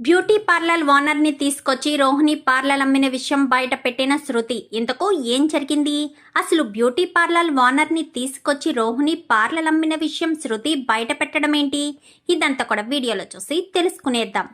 Beauty parlour ఓనర్ని తీసుకొచ్చి Rohini parlour అమ్మిన విషయం బయట పెట్టిన శృతి. ఇంతకు ఏం జరిగింది? అసలు బ్యూటీ పార్లర్ ఓనర్ని తీసుకొచ్చి రోహిణి పార్లర్ అమ్మిన విషయం శృతి బయట పెట్టడం ఏంటి? ఇదంతా కూడా వీడియోలో చూసి తెలుసుకునేద్దాం.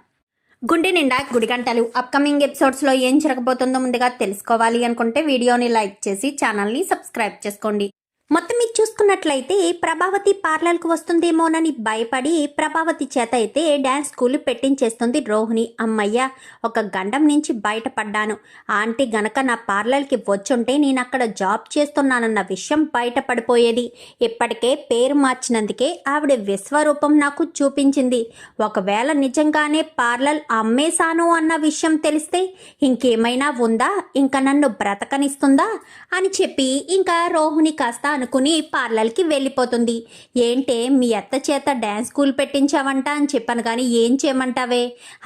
గుండె నిండా గుడిగంటలు అప్కమింగ్ ఎపిసోడ్స్లో ఏం జరగబోతుందో ముందుగా తెలుసుకోవాలి అనుకుంటే వీడియోని లైక్ చేసి ఛానల్ని సబ్స్క్రైబ్ చేసుకోండి. మొత్తం ఇది చూసుకున్నట్లయితే ప్రభావతి పార్లర్కు వస్తుందేమోనని భయపడి ప్రభావతి చేత అయితే డ్యాన్స్ స్కూల్ పెట్టించేస్తుంది రోహిణి. అమ్మయ్య, ఒక గండం నుంచి బయటపడ్డాను. ఆంటీ గనక నా పార్లర్కి వచ్చుంటే నేను అక్కడ జాబ్ చేస్తున్నానన్న విషయం బయటపడిపోయేది. ఇప్పటికే పేరు మార్చినందుకే ఆవిడ విశ్వరూపం నాకు చూపించింది. ఒకవేళ నిజంగానే పార్లర్ అమ్మేశాను అన్న విషయం తెలిస్తే ఇంకేమైనా ఉందా, ఇంకా నన్ను బ్రతకనిస్తుందా అని చెప్పి ఇంకా రోహిణి కాస్త అనుకుని పార్లర్కి వెళ్ళిపోతుంది. ఏంటే మీ అత్త చేత డ్యాన్స్ స్కూల్ పెట్టించావంట అని చెప్పాను, కానీ ఏం చేయమంటావే?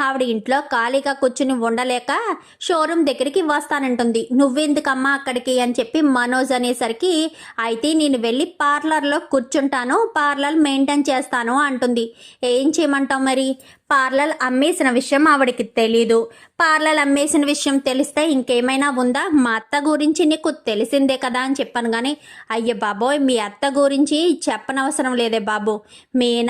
ఆవిడ ఇంట్లో ఖాళీగా కూర్చుని ఉండలేక షోరూమ్ దగ్గరికి వస్తానంటుంది. నువ్వెందుకమ్మా అక్కడికి అని చెప్పి మనోజ్ అనేసరికి, అయితే నేను వెళ్ళి పార్లర్లో కూర్చుంటాను, పార్లర్ మెయింటైన్ చేస్తాను అంటుంది. ఏం చేయమంటావు మరి? పార్లర్ అమ్మేసిన విషయం ఆవిడకి తెలీదు. పార్లర్ అమ్మేసిన విషయం తెలిస్తే ఇంకేమైనా ఉందా? మా అత్త గురించి నీకు తెలిసిందే కదా అని చెప్పాను, కానీ అయ్య బాబోయ్, మీ అత్త గురించి చెప్పనవసరం లేదే బాబు.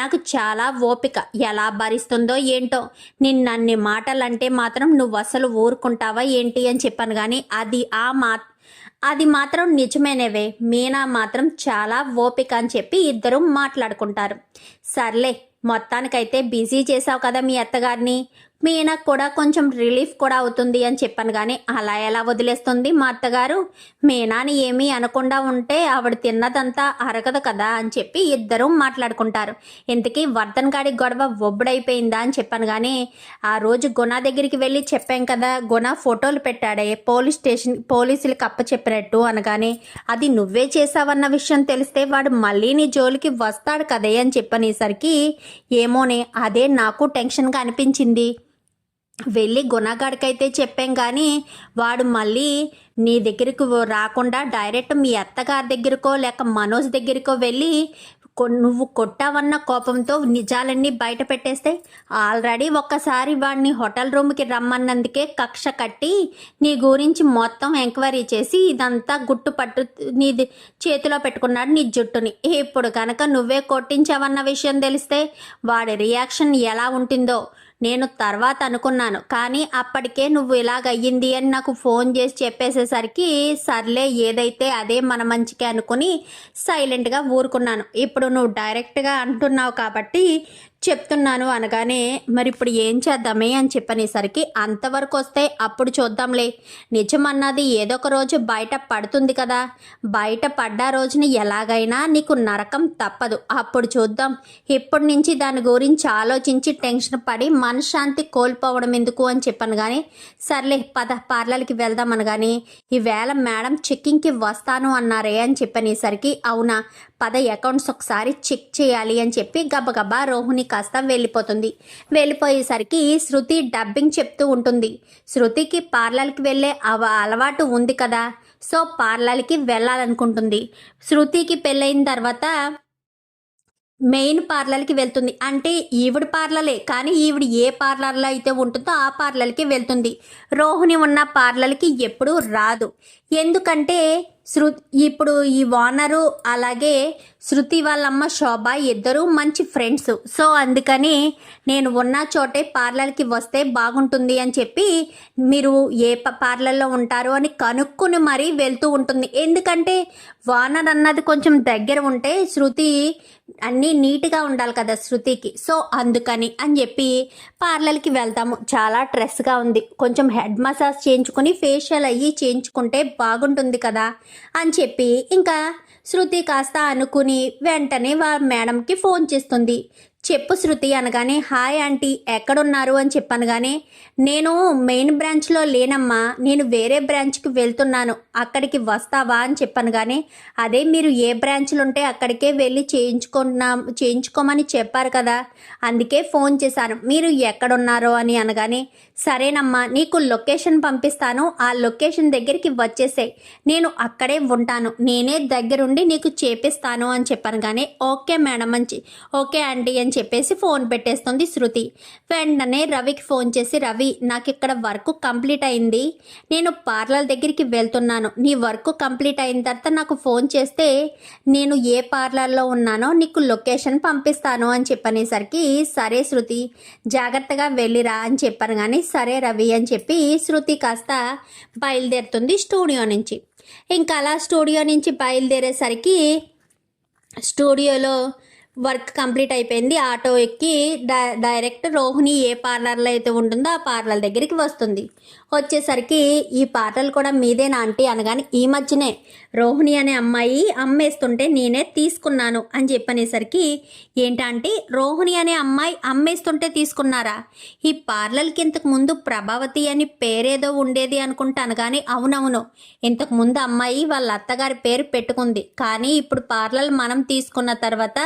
నాకు చాలా ఓపిక, ఎలా భరిస్తుందో ఏంటో. నిన్నన్ని మాటలంటే మాత్రం నువ్వు అసలు ఊరుకుంటావా ఏంటి అని చెప్పాను, కానీ అది మాత్రం నిజమేనేవే. మీనా మాత్రం చాలా ఓపిక అని చెప్పి ఇద్దరు మాట్లాడుకుంటారు. సర్లే, మొత్తానికైతే బిజీ చేసావు కదా మీ అత్తగారిని, మీనాకు కూడా కొంచెం రిలీఫ్ కూడా అవుతుంది అని చెప్పాను, కానీ అలా ఎలా వదిలేస్తుంది మా అత్తగారు? మీనాని ఏమీ అనకుండా ఉంటే ఆవిడ తిన్నదంతా అరగదు కదా అని చెప్పి ఇద్దరు మాట్లాడుకుంటారు. ఇంతకీ వర్ధన్ గాడి గొడవ ఒబ్బడైపోయిందా అని చెప్పాను, కానీ ఆ రోజు గుణ దగ్గరికి వెళ్ళి చెప్పాం కదా, గుణ ఫోటోలు పెట్టాడే పోలీసులకు అప్పచెప్పినట్టు అనగానే, అది నువ్వే చేసావన్న విషయం తెలిస్తే వాడు మళ్ళీ నీ జోలికి వస్తాడు కదే అని చెప్పనేసరికి, ఏమోనే, అదే నాకు టెన్షన్గా అనిపించింది. వెళ్ళి గుణగాడికైతే చెప్పాం, కానీ వాడు మళ్ళీ నీ దగ్గరకు రాకుండా డైరెక్ట్ మీ అత్తగారి దగ్గరకో లేక మనోజ్ దగ్గరకో వెళ్ళి నువ్వు కొట్టావన్న కోపంతో నిజాలన్నీ బయట పెట్టేస్తే, ఆల్రెడీ ఒక్కసారి వాడిని హోటల్ రూమ్కి రమ్మన్నందుకే కక్ష కట్టి నీ గురించి మొత్తం ఎంక్వైరీ చేసి ఇదంతా గుట్టుపట్టు నీ చేతిలో పెట్టుకున్నాడు నీ జుట్టుని. ఇప్పుడు కనుక నువ్వే కొట్టించావన్న విషయం తెలిస్తే వాడి రియాక్షన్ ఎలా ఉంటుందో నేను తర్వాత అనుకున్నాను, కానీ అప్పటికే నువ్వు ఇలాగయ్యింది అని నాకు ఫోన్ చేసి చెప్పేసేసరికి సర్లే ఏదైతే అదే మన మంచికే అనుకుని సైలెంట్గా ఊరుకున్నాను. ఇప్పుడు నువ్వు డైరెక్ట్గా అంటున్నావు కాబట్టి చెప్తున్నాను అనగానే, మరి ఇప్పుడు ఏం చేద్దామే అని చెప్పనేసరికి, అంతవరకు వస్తే అప్పుడు చూద్దాంలే. నిజమన్నది ఏదో ఒక రోజు బయట పడుతుంది కదా, బయట పడ్డ రోజుని ఎలాగైనా నీకు నరకం తప్పదు, అప్పుడు చూద్దాం. ఇప్పటి నుంచి దాని గురించి ఆలోచించి టెన్షన్ పడి మనశ్శాంతి కోల్పోవడం ఎందుకు అని చెప్పాను, కానీ సర్లే పద పార్లర్కి వెళ్దాం అనగానే, ఈవేళ మేడం చెక్కింగ్కి వస్తాను అన్నారే అని చెప్పనేసరికి, అవునా, పద అకౌంట్స్ ఒకసారి చెక్ చేయాలి అని చెప్పి గబగబా రోహిణి కాస్త వెళ్ళిపోతుంది. వెళ్ళిపోయేసరికి శృతి డబ్బింగ్ చెప్తూ ఉంటుంది. శృతికి పార్లర్కి వెళ్ళే అలవాటు ఉంది కదా, సో పార్లర్కి వెళ్ళాలనుకుంటుంది. శృతికి పెళ్ళైన తర్వాత మెయిన్ పార్లర్కి వెళ్తుంది. అంటే ఈవిడ పార్లరే, కానీ ఈవిడ ఏ పార్లర్లో అయితే ఉంటుందో ఆ పార్లర్కి వెళ్తుంది. రోహిణి ఉన్న పార్లర్కి ఎప్పుడూ రాదు. ఎందుకంటే ఇప్పుడు ఈ ఓనరు అలాగే శృతి వాళ్ళమ్మ శోభ ఇద్దరు మంచి ఫ్రెండ్స్. సో అందుకని నేను ఉన్న చోటే పార్లర్కి వస్తే బాగుంటుంది అని చెప్పి మీరు ఏ పార్లర్లో ఉంటారు అని కనుక్కుని మరీ వెళ్తూ ఉంటుంది. ఎందుకంటే ఓనర్ అన్నది కొంచెం దగ్గర ఉంటే శృతి అన్నీ నీట్గా ఉండాలి కదా శృతికి. సో అందుకని అని చెప్పి పార్లర్కి వెళ్తాము. చాలా స్ట్రెస్గా ఉంది, కొంచెం హెడ్ మసాజ్ చేయించుకొని ఫేషియల్ అయ్యి చేయించుకుంటే బాగుంటుంది కదా అని చెప్పి ఇంకా శృతి కాస్త అనుకుని వెంటనే మేడంకి ఫోన్ చేస్తుంది. చెప్పు శృతి అనగానే, హాయ్ ఆంటీ, ఎక్కడున్నారు అని చెప్పనగానే, నేను మెయిన్ బ్రాంచ్లో లేనమ్మా, నేను వేరే బ్రాంచ్కి వెళ్తున్నాను, అక్కడికి వస్తావా అని చెప్పనగానే, అదే మీరు ఏ బ్రాంచ్లో ఉంటే అక్కడికే వెళ్ళి చేయించుకోమని చెప్పారు కదా, అందుకే ఫోన్ చేశాను, మీరు ఎక్కడున్నారో అని అనగానే, సరేనమ్మా, నీకు లొకేషన్ పంపిస్తాను, ఆ లొకేషన్ దగ్గరికి వచ్చేసాయి, నేను అక్కడే ఉంటాను, నేనే దగ్గరుండి నీకు చేపిస్తాను అని చెప్పాను. కానీ ఓకే మేడం ఓకే ఆంటీ అని అని చెప్పేసి ఫోన్ పెట్టేస్తుంది శృతి. వెంటనే రవికి ఫోన్ చేసి, రవి నాకు ఇక్కడ వర్క్ కంప్లీట్ అయింది, నేను పార్లర్ దగ్గరికి వెళ్తున్నాను, నీ వర్క్ కంప్లీట్ అయిన తర్వాత నాకు ఫోన్ చేస్తే నేను ఏ పార్లర్లో ఉన్నానో నీకు లొకేషన్ పంపిస్తాను అని చెప్పనేసరికి, సరే శృతి జాగ్రత్తగా వెళ్ళిరా అని చెప్పాను. కానీ సరే రవి అని చెప్పి శృతి కాస్త బయలుదేరుతుంది స్టూడియో నుంచి. ఇంకా అలా స్టూడియో నుంచి బయలుదేరేసరికి స్టూడియోలో వర్క్ కంప్లీట్ అయిపోయింది. ఆటో ఎక్కి డైరెక్ట్ రోహిణి ఏ పార్లర్లో అయితే ఉంటుందో ఆ పార్లర్ దగ్గరికి వస్తుంది. వచ్చేసరికి ఈ పార్లర్ కూడా మీదేనా ఆంటీ అనగానే, ఈ మధ్యనే రోహిణి అనే అమ్మాయి అమ్మేస్తుంటే నేనే తీసుకున్నాను అని చెప్పనేసరికి, ఏంటంటే రోహిణి అనే అమ్మాయి అమ్మేస్తుంటే తీసుకున్నారా? ఈ పార్లర్కి ఇంతకు ముందు ప్రభావతి అని పేరేదో ఉండేది అనుకుంటాను. కానీ అవునవును, ఇంతకు ముందు అమ్మాయి వాళ్ళ అత్తగారి పేరు పెట్టుకుంది. కానీ ఇప్పుడు పార్లర్ మనం తీసుకున్న తర్వాత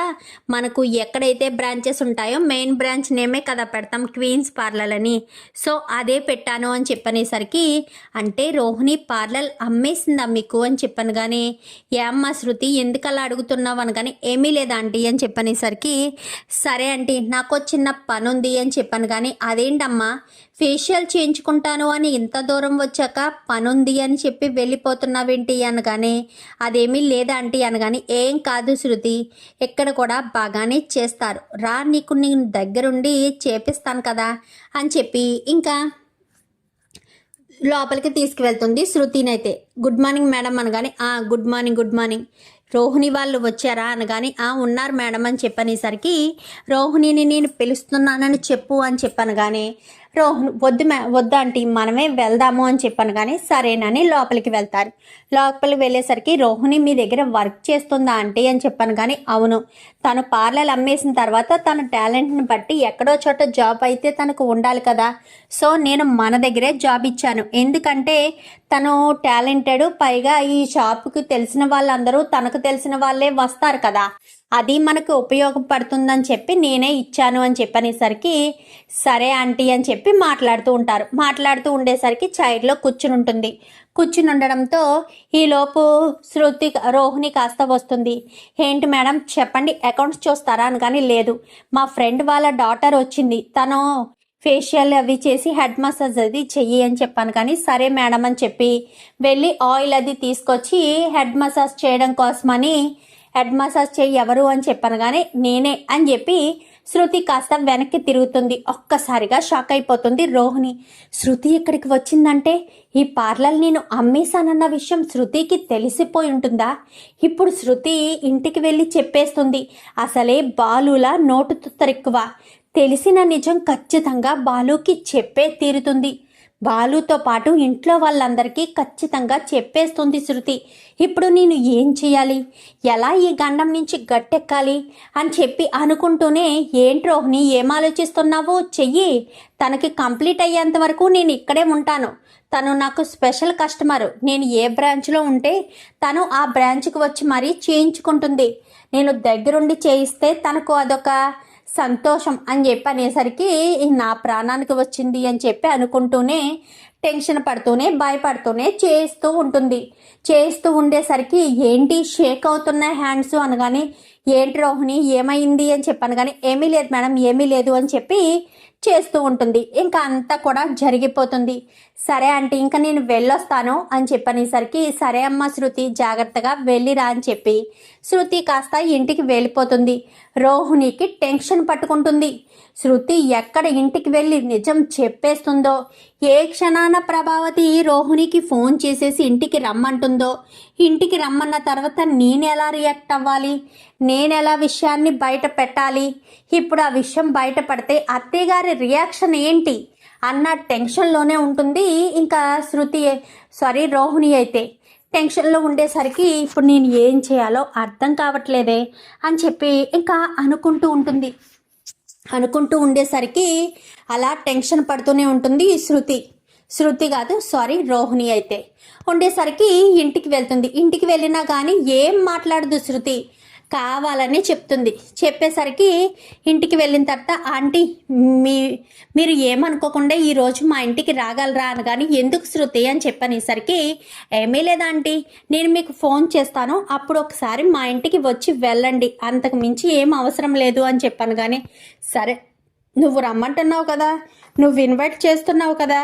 మనకు ఎక్కడైతే బ్రాంచెస్ ఉంటాయో మెయిన్ బ్రాంచ్ నేమే కదా పెడతాం, క్వీన్స్ పార్లర్ అని. సో అదే పెట్టాను అని చెప్పనేసరికి, అంటే రోహిణి పార్లర్ అమ్మేసిందా మీకు అని చెప్పాను. కానీ ఏ అమ్మ శృతి ఎందుకు అలా అడుగుతున్నావు అనగానే, ఏమీ లేదా ఆంటీ అని చెప్పనేసరికి, సరే ఆంటీ నాకు చిన్న పని ఉంది అని చెప్పాను. కానీ అదేంటమ్మా ఫేషియల్ చేయించుకుంటాను అని ఇంత దూరం వచ్చాక పనుంది అని చెప్పి వెళ్ళిపోతున్నావేంటి అనగానే, అదేమీ లేదా ఆంటీ అనగానే, ఏం కాదు శృతి ఇక్కడ కూడా బాగానే చేస్తారు, రా నీకు నేను దగ్గరుండి చేపిస్తాను కదా అని చెప్పి ఇంకా లోపలికి తీసుకువెళ్తుంది శృతినైతే. గుడ్ మార్నింగ్ మేడం అనగానే, good morning good morning, Rohini వాళ్ళు వచ్చారా అనగానే, ఉన్నారు మేడం అని చెప్పనేసరికి, రోహిణిని నేను పిలుస్తున్నానని చెప్పు అని చెప్పాను. కానీ వద్దు ఆంటీ మనమే వెళ్దాము అని చెప్పాను. కానీ సరేనని లోపలికి వెళ్తారు. లోపలికి వెళ్ళేసరికి, రోహిణి మీ దగ్గర వర్క్ చేస్తుందా ఆంటీ అని చెప్పాను. కానీ అవును, తను పార్లర్ అమ్మేసిన తర్వాత తన టాలెంట్ని బట్టి ఎక్కడో చోట జాబ్ అయితే తనకు ఉండాలి కదా, సో నేను మన దగ్గరే జాబ్ ఇచ్చాను. ఎందుకంటే తను టాలెంటెడ్, పైగా ఈ షాప్కి తెలిసిన వాళ్ళందరూ తనకు తెలిసిన వాళ్ళే వస్తారు కదా, అది మనకు ఉపయోగపడుతుందని చెప్పి నేనే ఇచ్చాను అని చెప్పనేసరికి, సరే ఆంటీ అని చెప్పి మాట్లాడుతూ ఉంటారు. మాట్లాడుతూ ఉండేసరికి చైర్లో కూర్చుని ఉంటుంది. కూర్చుని ఉండడంతో ఈలోపు రోహిణి కాస్త వస్తుంది. ఏంటి మేడం చెప్పండి, అకౌంట్స్ చూస్తారా అని. కానీ లేదు, మా ఫ్రెండ్ వాళ్ళ డాటర్ వచ్చింది, తను ఫేషియల్ అవి చేసి హెడ్ మసాజ్ అది చెయ్యి అని చెప్పాను. కానీ సరే మేడం అని చెప్పి వెళ్ళి ఆయిల్ అది తీసుకొచ్చి హెడ్ మసాజ్ చేయడం కోసమని, హెడ్ మసాజ్ చేయి ఎవరు అని చెప్పాను. కానీ నేనే అని చెప్పి శృతి కాస్త వెనక్కి తిరుగుతుంది. ఒక్కసారిగా షాక్ అయిపోతుంది రోహిణి. శృతి ఇక్కడికి వచ్చిందంటే ఈ పార్లర్ నేను అమ్మేశానన్న విషయం శృతికి తెలిసిపోయి ఉంటుందా? ఇప్పుడు శృతి ఇంటికి వెళ్ళి చెప్పేస్తుంది. అసలే బాలులా నోటు తుత్తరెక్కువ, తెలిసిన నిజం ఖచ్చితంగా బాలుకి చెప్పే తీరుతుంది. బాలుతో పాటు ఇంట్లో వాళ్ళందరికీ ఖచ్చితంగా చెప్పేస్తుంది శృతి. ఇప్పుడు నేను ఏం చేయాలి, ఎలా ఈ గండం నుంచి గట్టెక్కాలి అని చెప్పి అనుకుంటూనే, ఏంటి రోహిణి ఏం ఆలోచిస్తున్నావు, చెయ్యి, తనకి కంప్లీట్ అయ్యేంత వరకు నేను ఇక్కడే ఉంటాను, తను నాకు స్పెషల్ కస్టమర్, నేను ఏ బ్రాంచ్లో ఉంటే తను ఆ బ్రాంచ్కి వచ్చి మరీ చేయించుకుంటుంది, నేను దగ్గరుండి చేయిస్తే తనకు అదొక సంతోషం అని చెప్పి అనేసరికి నా ప్రాణానికి వచ్చింది అని చెప్పి అనుకుంటూనే, టెన్షన్ పడుతూనే భయపడుతూనే చేస్తూ ఉంటుంది. చేస్తూ ఉండేసరికి, ఏంటి షేక్ అవుతున్నాయి హ్యాండ్స్ అనగానే, ఏంటి రోహిణి ఏమైంది అని చెప్పాను. కానీ ఏమీ లేదు మేడం ఏమీ లేదు అని చెప్పి చేస్తూ ఉంటుంది. ఇంకా అంతా కూడా జరిగిపోతుంది. సరే ఆంటీ ఇంకా నేను వెళ్ళొస్తాను అని చెప్పనేసరికి, సరే అమ్మ శృతి జాగ్రత్తగా వెళ్ళిరా అని చెప్పి శృతి కాస్త ఇంటికి వెళ్ళిపోతుంది. రోహిణికి టెన్షన్ పట్టుకుంటుంది. శృతి ఎక్కడ ఇంటికి వెళ్ళి నిజం చెప్పేస్తుందో, ఏ క్షణాన ప్రభావతి రోహిణికి ఫోన్ చేసేసి ఇంటికి రమ్మంటుందో, ఇంటికి రమ్మన్న తర్వాత నేనెలా రియాక్ట్ అవ్వాలి, నేనెలా విషయాన్ని బయట పెట్టాలి, ఇప్పుడు ఆ విషయం బయటపడితే అత్తయ్య గారి రియాక్షన్ ఏంటి అన్న టెన్షన్లోనే ఉంటుంది. ఇంకా రోహిణి అయితే టెన్షన్లో ఉండేసరికి, ఇప్పుడు నేను ఏం చేయాలో అర్థం కావట్లేదే అని చెప్పి ఇంకా అనుకుంటూ ఉంటుంది. అనుకుంటూ ఉండేసరికి అలా టెన్షన్ పడుతూనే ఉంటుంది రోహిణి అయితే ఉండేసరికి ఇంటికి వెళ్తుంది. ఇంటికి వెళ్ళినా కానీ ఏం మాట్లాడదు శృతి. కావాలని చెప్తుంది. చెప్పేసరికి ఇంటికి వెళ్ళిన తర్వాత ఆంటీ మీ మీరు ఏమనుకోకుండా ఈరోజు మా ఇంటికి రాగలరా అనగాని ఎందుకు శృతి అని చెప్పనేసరికి ఏమీ లేదా ఆంటీ, నేను మీకు ఫోన్ చేస్తాను, అప్పుడు ఒకసారి మా ఇంటికి వచ్చి వెళ్ళండి, అంతకు మించి ఏం అవసరం లేదు అని చెప్పాను. కానీ సరే నువ్వు రమ్మంటున్నావు కదా, నువ్వు ఇన్వైట్ చేస్తున్నావు కదా,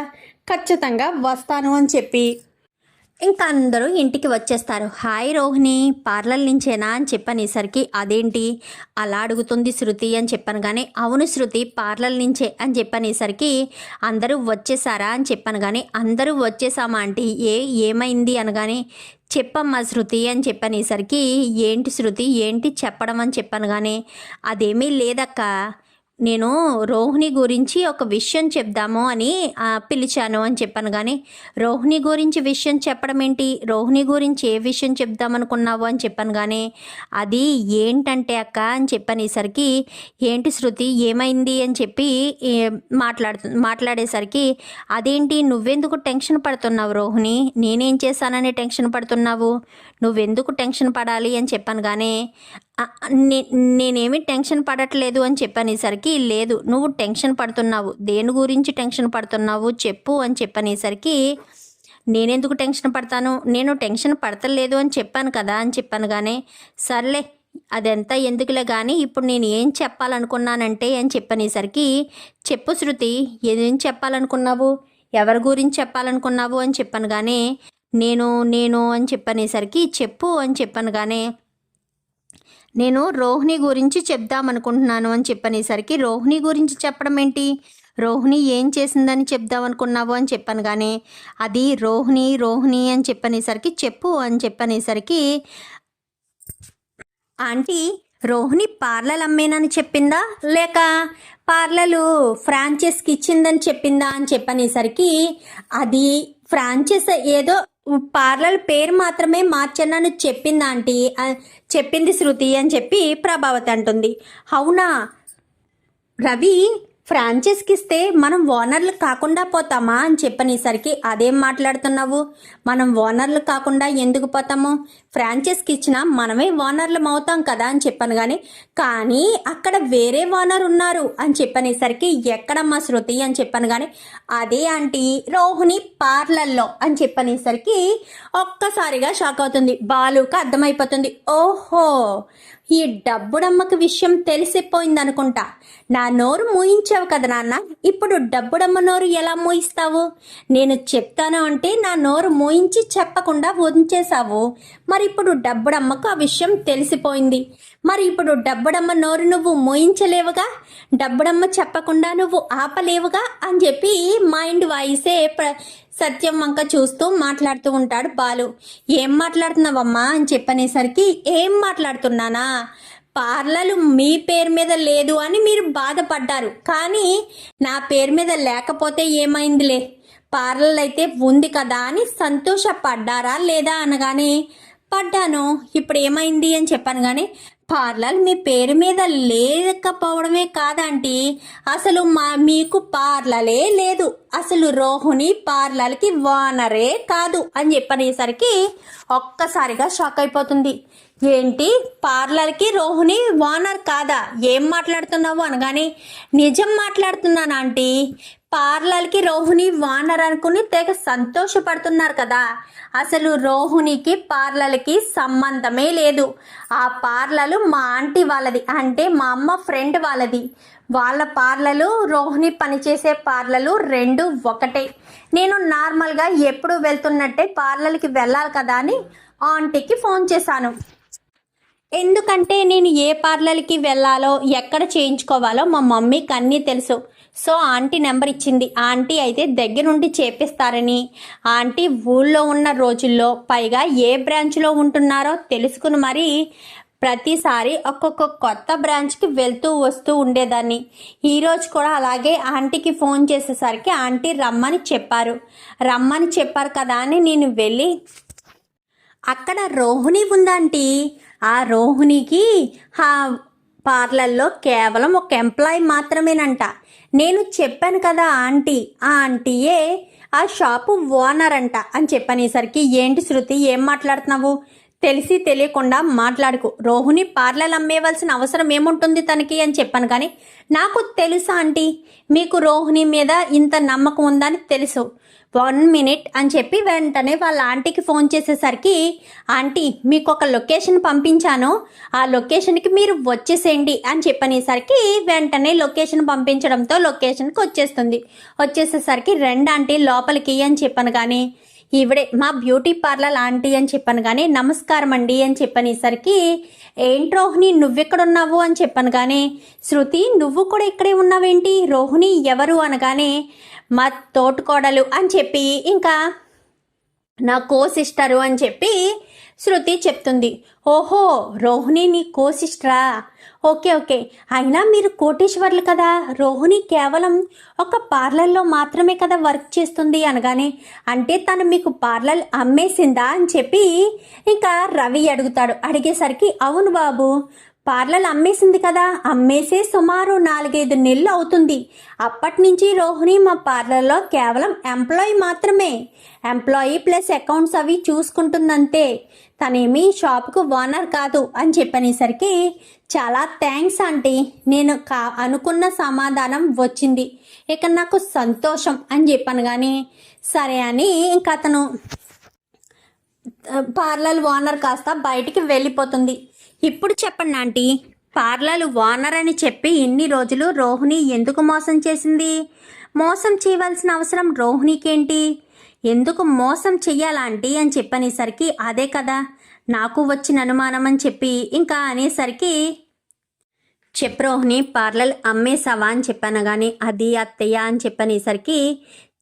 ఖచ్చితంగా వస్తాను అని చెప్పి ఇంకా అందరూ ఇంటికి వచ్చేస్తారు. హాయ్ రోహిణి, పార్లర్ నుంచేనా అని చెప్పనేసరికి అదేంటి అలా అడుగుతుంది శృతి అని చెప్పాను. కానీ అవును శృతి, పార్లర్ నుంచే అని చెప్పనేసరికి అందరూ వచ్చేసారా అని చెప్పాను. కానీ అందరూ వచ్చేసామా ఆంటీ, ఏమైంది అనగానే చెప్పమ్మా శృతి అని చెప్పనేసరికి ఏంటి శృతి ఏంటి చెప్పడం అని చెప్పాను. కానీ అదేమీ లేదక్క, నేను రోహిణి గురించి ఒక విషయం చెప్దాము అని పిలిచాను అని చెప్పాను. కానీ రోహిణి గురించి విషయం చెప్పడం ఏంటి, రోహిణి గురించి ఏ విషయం చెప్దామనుకున్నావు అని చెప్పాను. కానీ అది ఏంటంటే అక్క అని చెప్పనేసరికి ఏంటి శృతి ఏమైంది అని చెప్పి మాట్లాడేసరికి అదేంటి నువ్వెందుకు టెన్షన్ పడుతున్నావు రోహిణి, నేనేం చేశానని టెన్షన్ పడుతున్నావు, నువ్వెందుకు టెన్షన్ పడాలి అని చెప్పాను. కానీ నేనేమి టెన్షన్ పడట్లేదు అని చెప్పనేసరికి లేదు నువ్వు టెన్షన్ పడుతున్నావు, దేని గురించి టెన్షన్ పడుతున్నావు చెప్పు అని చెప్పనేసరికి నేనెందుకు టెన్షన్ పడతాను, నేను టెన్షన్ పడతలేదు అని చెప్పాను కదా అని చెప్పాను. కానీ సర్లే అదంతా ఎందుకులే కానీ ఇప్పుడు నేను ఏం చెప్పాలనుకున్నానంటే అని చెప్పనేసరికి చెప్పు శృతి ఏం చెప్పాలనుకున్నావు, ఎవరి గురించి చెప్పాలనుకున్నావు అని చెప్పాను. కానీ నేను అని చెప్పనేసరికి చెప్పు అని చెప్పాను. కానీ నేను రోహిణి గురించి చెప్దామనుకుంటున్నాను అని చెప్పనేసరికి రోహిణి గురించి చెప్పడం ఏంటి, రోహిణి ఏం చేసిందని చెప్దామనుకున్నావు అని చెప్పాను. కానీ అది రోహిణి అని చెప్పనేసరికి చెప్పు అని చెప్పనేసరికి ఆంటీ రోహిణి పార్లర్ అమ్మేనని చెప్పిందా లేక పార్లరు ఫ్రాంచైజ్కి ఇచ్చిందని చెప్పిందా అని చెప్పనేసరికి అది ఫ్రాంచైజ్ ఏదో పార్లర్ పేరు మాత్రమే మార్చనని చెప్పింది ఆంటీ, చెప్పింది శృతి అని చెప్పి ప్రభావతి అంటుంది. అవునా రవి, ఫ్రాంచైజ్కి ఇస్తే మనం ఓనర్లు కాకుండా పోతామా అని చెప్పనేసరికి అదేం మాట్లాడుతున్నావు, మనం ఓనర్లు కాకుండా ఎందుకు పోతాము, ఫ్రాంచైజ్కి ఇచ్చినా మనమే ఓనర్లు అవుతాం కదా అని చెప్పాను. కానీ అక్కడ వేరే ఓనర్ ఉన్నారు అని చెప్పనేసరికి ఎక్కడమ్మా శృతి అని చెప్పాను. కానీ అదే ఆంటీ రోహిణి పార్లర్లో అని చెప్పనేసరికి ఒక్కసారిగా షాక్ అవుతుంది. బాలుకి అర్థమైపోతుంది, ఓహో ఈ డబ్బుడమ్మకి విషయం తెలిసిపోయింది అనుకుంటా, నా నోరు మూయించావు కదా నాన్న, ఇప్పుడు డబ్బుడమ్మ నోరు ఎలా మూయిస్తావు, నేను చెప్తాను అంటే నా నోరు మూయించి చెప్పకుండా ఉంచేశావు, మరి ఇప్పుడు డబ్బుడమ్మకు ఆ విషయం తెలిసిపోయింది, మరి ఇప్పుడు డబ్బుడమ్మ నోరు నువ్వు మూయించలేవుగా, డబ్బుడమ్మ చెప్పకుండా నువ్వు ఆపలేవుగా అని చెప్పి మైండ్ వాయిసే సత్యం వంక చూస్తూ మాట్లాడుతూ ఉంటాడు బాలు. ఏం మాట్లాడుతున్నావమ్మా అని చెప్పనేసరికి ఏం మాట్లాడుతున్నానా, పార్లరు మీ పేరు మీద లేదు అని మీరు బాధపడ్డారు, కానీ నా పేరు మీద లేకపోతే ఏమైందిలే, పార్లర్ అయితే ఉంది కదా అని సంతోషపడ్డారా లేదా అనగానే పడ్డాను, ఇప్పుడు ఏమైంది అని చెప్పాను. కానీ పార్లర్ మీ పేరు మీద లేకపోవడమే కాదంటీ, అసలు మీకు పార్లరే లేదు, అసలు రోహిణి పార్లర్కి ఓనరే కాదు అని చెప్పనేసరికి ఒక్కసారిగా షాక్ అయిపోతుంది. ఏంటి పార్లర్కి రోహిణి ఓనర్ కాదా, ఏం మాట్లాడుతున్నావు అనగానే నిజం మాట్లాడుతున్నాను ఆంటీ, పార్లర్కి రోహిణి ఓనర్ అనుకుని తెగ సంతోషపడుతున్నారు కదా, అసలు రోహిణికి పార్లర్కి సంబంధమే లేదు, ఆ పార్లరు మా ఆంటీ వాళ్ళది, అంటే మా అమ్మ ఫ్రెండ్ వాళ్ళది, వాళ్ళ పార్లరు రోహిణి పనిచేసే పార్లరు రెండు ఒకటే, నేను నార్మల్గా ఎప్పుడు వెళ్తున్నట్టే పార్లర్కి వెళ్ళాలి కదా అని ఆంటీకి ఫోన్ చేశాను, ఎందుకంటే నేను ఏ పార్లర్కి వెళ్ళాలో ఎక్కడ చేయించుకోవాలో మా మమ్మీకి అన్నీ తెలుసు, సో ఆంటీ నెంబర్ ఇచ్చింది, ఆంటీ అయితే దగ్గరుండి చేపిస్తారని, ఆంటీ ఊళ్ళో ఉన్న రోజుల్లో పైగా ఏ బ్రాంచ్లో ఉంటున్నారో తెలుసుకుని మరి ప్రతిసారి ఒక్కొక్క కొత్త బ్రాంచ్కి వెళ్తూ వస్తూ ఉండేదాన్ని, ఈరోజు కూడా అలాగే ఆంటీకి ఫోన్ చేసేసరికి ఆంటీ రమ్మని చెప్పారు కదా అని నేను వెళ్ళి అక్కడ రోహిణి ఉందాంటీ, ఆ రోహిణికి పార్లర్లో కేవలం ఒక ఎంప్లాయీ మాత్రమేనంట, నేను చెప్పాను కదా ఆంటీ, ఆ ఆంటీయే ఆ షాపు ఓనర్ అంట అని చెప్పనేసరికి ఏంటి శృతి ఏం మాట్లాడుతున్నావు, తెలిసి తెలియకుండా మాట్లాడుకు. రోహిణి పార్లర్ అమ్మేవలసిన అవసరం ఏముంటుంది తనకి అని చెప్పాను. కానీ నాకు తెలుసా ఆంటీ, మీకు రోహిణి మీద ఇంత నమ్మకం ఉందని తెలుసు. 1 మినిట్ అని చెప్పి వెంటనే వాళ్ళ ఆంటీకి ఫోన్ చేసేసరికి, ఆంటీ మీకు ఒక లొకేషన్ పంపించాను, ఆ లొకేషన్కి మీరు వచ్చేసేయండి అని చెప్పనేసరికి వెంటనే లొకేషన్ పంపించడంతో లొకేషన్కి వచ్చేసేసరికి రెండు ఆంటీ లోపలికి అని చెప్పాను. కానీ ఈవిడే మా బ్యూటీ పార్లర్ ఆంటీ అని చెప్పాను. కానీ నమస్కారం అండి అని చెప్పనేసరికి, ఏంటి రోహిణి నువ్వెక్కడున్నావు అని చెప్పాను. కానీ శృతి నువ్వు కూడా ఇక్కడే ఉన్నావేంటి, రోహిణి ఎవరు అనగానే మా తోటికోడలు అని చెప్పి, ఇంకా నా కో సిస్టరు అని చెప్పి శృతి చెప్తుంది. ఓహో రోహిణి నీ కో సిస్టరా, ఓకే ఓకే. అయినా మీరు కోటేశ్వర్లు కదా, రోహిణి కేవలం ఒక పార్లర్లో మాత్రమే కదా వర్క్ చేస్తుంది అనగానే, అంటే తను మీకు పార్లర్ అమ్మేసిందా అని చెప్పి ఇంకా రవి అడిగేసరికి, అవును బాబు పార్లర్ అమ్మేసింది కదా, అమ్మేసే సుమారు 4-5 నెలలు అవుతుంది. అప్పటి నుంచి రోహిణి మా పార్లర్లో కేవలం ఎంప్లాయీ మాత్రమే, ఎంప్లాయీ ప్లస్ అకౌంట్స్ అవి చూసుకుంటుందంతే, తనేమీ షాప్కు ఓనర్ కాదు అని చెప్పనేసరికి, చాలా థ్యాంక్స్ ఆంటీ, నేను అనుకున్న సమాధానం వచ్చింది, ఇక నాకు సంతోషం అని చెప్పాను. కానీ సరే అని ఇంకా అతను పార్లర్ ఓనర్ కాస్త బయటికి వెళ్ళిపోతుంది. ఇప్పుడు చెప్పండి ఆంటీ, పార్లర్ ఓనర్ అని చెప్పి ఇన్ని రోజులు రోహిణి ఎందుకు మోసం చేసింది? మోసం చేయవలసిన అవసరం రోహిణికేంటి? ఎందుకు మోసం చెయ్యాలాంటీ అని చెప్పనేసరికి, అదే కదా నాకు వచ్చిన అనుమానం అని చెప్పి ఇంకా అనేసరికి, చెప్పు రోహిణి పార్లర్ అమ్మేసావా అని చెప్పాను. కానీ అది అత్తయ్య అని చెప్పనేసరికి,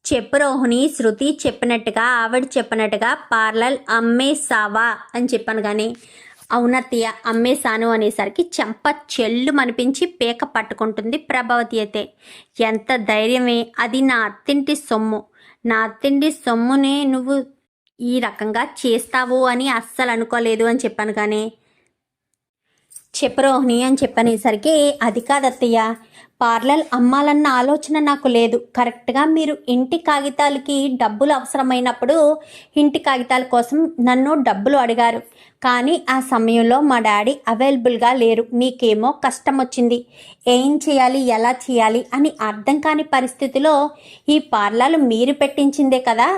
చెప్పు రోహిణి శృతి చెప్పినట్టుగా ఆవిడ చెప్పినట్టుగా పార్లర్ అమ్మేసావా అని చెప్పాను. కానీ అవునత్తయ్య అమ్మేశాను అనేసరికి చెంప చెల్లు మనిపించి పేక పట్టుకుంటుంది ప్రభావతి. అయితే ఎంత ధైర్యమే, అది నా అత్తింటి సొమ్ము, నా అత్తింటి సొమ్మునే నువ్వు ఈ రకంగా చేస్తావు అని అస్సలు అనుకోలేదు అని చెప్పాను. కానీ చెప్పు రోహిణి అని చెప్పనేసరికి, అది కాదత్తయ్య, పార్లర్ అమ్మాలన్న ఆలోచన నాకు లేదు. కరెక్ట్గా మీరు ఇంటి కాగితాలకి డబ్బులు అవసరమైనప్పుడు ఇంటి కాగితాల కోసం నన్ను డబ్బులు అడిగారు. కానీ ఆ సమయంలో మా డాడీ అవైలబుల్గా లేరు, మీకేమో కష్టం వచ్చింది, ఏం చేయాలి ఎలా చేయాలి అని అర్థం కాని పరిస్థితిలో ఈ పార్లర్ మీరు పెట్టించిందే కదా,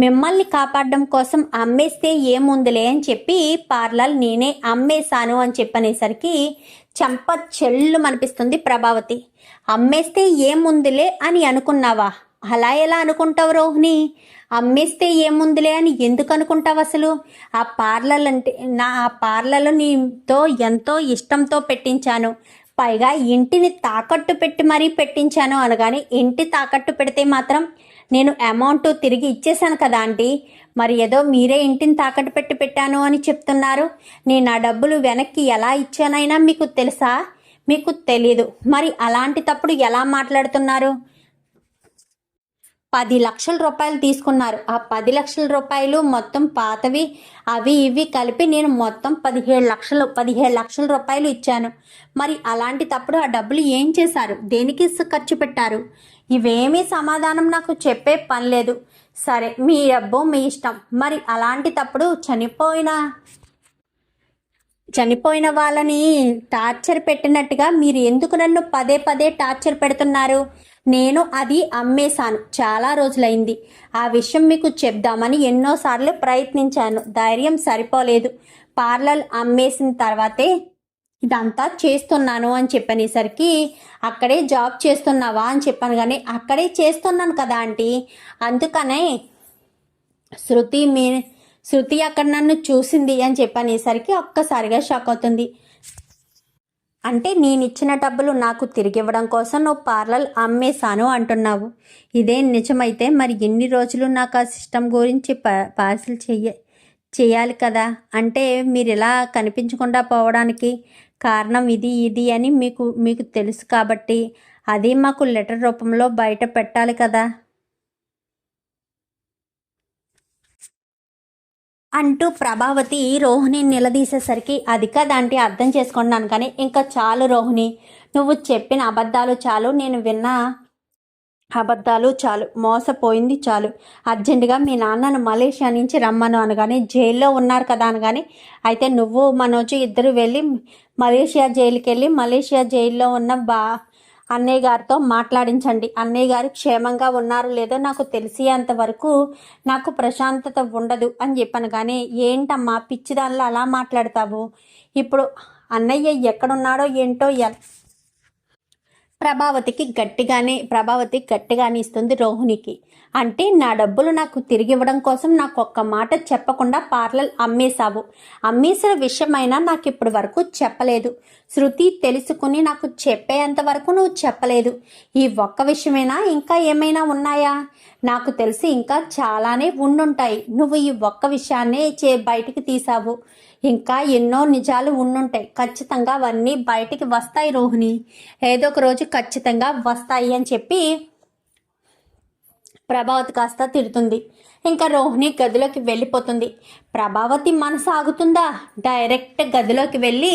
మిమ్మల్ని కాపాడడం కోసం అమ్మేస్తే ఏముందిలే అని చెప్పి పార్లర్ నేనే అమ్మేశాను అని చెప్పనేసరికి చెంప చెల్లు అనిపిస్తుంది ప్రభావతి. అమ్మేస్తే ఏముందిలే అని అనుకున్నావా? అలా ఎలా అనుకుంటావు రోహిణి? అమ్మేస్తే ఏముందిలే అని ఎందుకు అనుకుంటావు అసలు? ఆ పార్లర్ అంటే ఆ పార్లర్లో నీతో ఎంతో ఇష్టంతో పెట్టించాను, పైగా ఇంటిని తాకట్టు పెట్టి మరీ పెట్టించాను అనగానే, ఇంటి తాకట్టు పెడితే మాత్రం నేను అమౌంట్ తిరిగి ఇచ్చేసాను కదా ఆంటీ, మరి ఏదో మీరే ఇంటిని తాకట్టు పెట్టి పెట్టాను అని చెప్తున్నారు. నేను ఆ డబ్బులు వెనక్కి ఎలా ఇచ్చానైనా మీకు తెలుసా? మీకు తెలీదు. మరి అలాంటి తప్పుడు ఎలా మాట్లాడుతున్నారు? 10 లక్షల రూపాయలు తీసుకున్నారు. ఆ 10 లక్షల రూపాయలు మొత్తం పాతవి అవి ఇవి కలిపి నేను మొత్తం 17 లక్షల రూపాయలు ఇచ్చాను. మరి అలాంటి తప్పుడు ఆ డబ్బులు ఏం చేశారు? దేనికి ఖర్చు పెట్టారు? ఇవేమీ సమాధానం నాకు చెప్పే పని లేదు. సరే మీ డబ్బు మీ ఇష్టం. మరి అలాంటి తప్పుడు చనిపోయిన వాళ్ళని టార్చర్ పెట్టినట్టుగా మీరు ఎందుకు నన్ను పదే పదే టార్చర్ పెడుతున్నారు? నేను అది అమ్మేశాను, చాలా రోజులైంది. ఆ విషయం మీకు చెప్దామని ఎన్నోసార్లు ప్రయత్నించాను, ధైర్యం సరిపోలేదు. పార్లర్ అమ్మేసిన తర్వాతే ఇదంతా చేస్తున్నాను అని చెప్పనేసరికి, అక్కడే జాబ్ చేస్తున్నావా అని చెప్పాను. కానీ అక్కడే చేస్తున్నాను కదా ఆంటీ, అందుకనే శృతి అక్కడ నన్ను చూసింది అని చెప్పనేసరికి ఒక్కసారిగా షాక్ అవుతుంది. అంటే నేను ఇచ్చిన డబ్బులు నాకు తిరిగి ఇవ్వడం కోసం నువ్వు పార్లర్ అమ్మేశాను అంటున్నావు. ఇదే నిజమైతే మరి ఎన్ని రోజులు నాకు ఆ సిస్టమ్ గురించి పార్సిల్ చేయాలి కదా. అంటే మీరు ఇలా కనిపించకుండా పోవడానికి కారణం ఇది అని మీకు తెలుసు కాబట్టి అది మాకు లెటర్ రూపంలో బయట పెట్టాలి కదా అంటూ ప్రభావతి రోహిణి నిలదీసేసరికి, అది కదంటే అర్థం చేసుకున్నాను. కానీ ఇంకా చాలు రోహిణి, నువ్వు చెప్పిన అబద్ధాలు చాలు, నేను విన్న అబద్ధాలు చాలు, మోసపోయింది చాలు. అర్జెంటుగా మీ నాన్నను మలేషియా నుంచి రమ్మను అనగానే, జైల్లో ఉన్నారు కదా అనగానే, అయితే నువ్వు మనోజు ఇద్దరు వెళ్ళి మలేషియా జైలుకి వెళ్ళి మలేషియా జైల్లో ఉన్న అన్నయ్య గారితో మాట్లాడించండి. అన్నయ్య గారు క్షేమంగా ఉన్నారు లేదో నాకు తెలిసేంతవరకు నాకు ప్రశాంతత ఉండదు అని చెప్పాను. కానీ ఏంటమ్మా పిచ్చిదానిలో అలా మాట్లాడతావు? ఇప్పుడు అన్నయ్య ఎక్కడున్నాడో ఏంటో ప్రభావతి గట్టిగానే ఇస్తుంది రోహిణికి. అంటే నా డబ్బులు నాకు తిరిగి ఇవ్వడం కోసం నాకు ఒక్క మాట చెప్పకుండా పార్లర్ అమ్మేసిన విషయమైనా నాకు ఇప్పటి వరకు చెప్పలేదు. శృతి తెలుసుకుని నాకు చెప్పేంత వరకు నువ్వు చెప్పలేదు. ఈ ఒక్క విషయమైనా ఇంకా ఏమైనా ఉన్నాయా? నాకు తెలిసి ఇంకా చాలానే ఉండుంటాయి. నువ్వు ఈ ఒక్క విషయాన్నే బయటికి తీసావు. ఇంకా ఎన్నో నిజాలు ఉండుంటాయి. ఖచ్చితంగా అవన్నీ బయటికి వస్తాయి రోహిణి, ఏదో ఒక రోజు ఖచ్చితంగా వస్తాయి అని చెప్పి ప్రభావతి కాస్త తిడుతుంది. ఇంకా రోహిణి గదిలోకి వెళ్ళిపోతుంది. ప్రభావతి మనసు ఆగుతుందా? డైరెక్ట్ గదిలోకి వెళ్ళి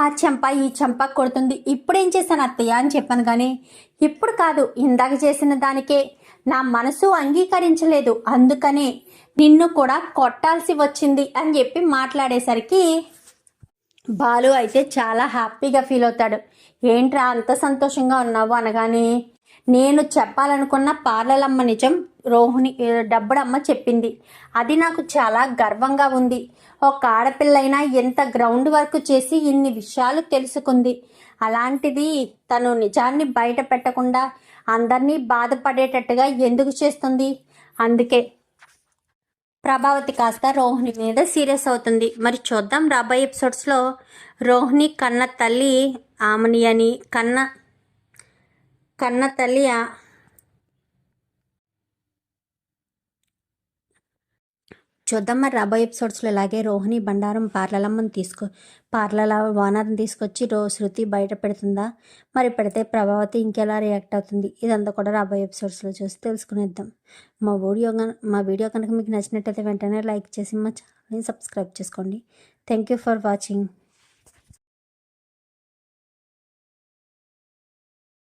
ఆ చెంప ఈ చెంప కొడుతుంది. ఇప్పుడేం చేశాను అత్తయ్య అని చెప్పాను. కానీ ఇప్పుడు కాదు, ఇందాక చేసిన దానికే నా మనసు అంగీకరించలేదు, అందుకనే నిన్ను కూడా కొట్టాల్సి వచ్చింది అని చెప్పి మాట్లాడేసరికి బాలు అయితే చాలా హ్యాపీగా ఫీల్ అవుతాడు. ఏంట్రా అంత సంతోషంగా ఉన్నావు అనగానే, నేను చెప్పాలనుకున్న పార్లలమ్మ నిజం రోహిణి డబ్బుడమ్మ చెప్పింది. అది నాకు చాలా గర్వంగా ఉంది. ఒక ఆడపిల్లైనా ఎంత గ్రౌండ్ వర్క్ చేసి ఇన్ని విషయాలు తెలుసుకుంది. అలాంటిది తను నిజాన్ని బయట పెట్టకుండా అందరినీ బాధపడేటట్టుగా ఎందుకు చేస్తుంది? అందుకే ప్రభావతి కాస్త రోహిణి మీద సీరియస్ అవుతుంది. మరి చూద్దాం రాబోయే ఎపిసోడ్స్లో రోహిణి కన్న తల్లి ఆమెని అని కన్న తల్లి చూద్దాం మరి రాబోయే ఎపిసోడ్స్లో. ఇలాగే రోహిణి బండారం పార్లల ఓనర్ని తీసుకొచ్చి శృతి బయట పెడుతుందా? మరి పెడితే ప్రభావతి ఇంకెలా రియాక్ట్ అవుతుంది? ఇదంతా కూడా రాబోయే ఎపిసోడ్స్లో చూసి తెలుసుకునేద్దాం. మా వీడియో కనుక మీకు నచ్చినట్టయితే వెంటనే లైక్ చేసి మా ఛానల్ని సబ్స్క్రైబ్ చేసుకోండి. Thank you for watching.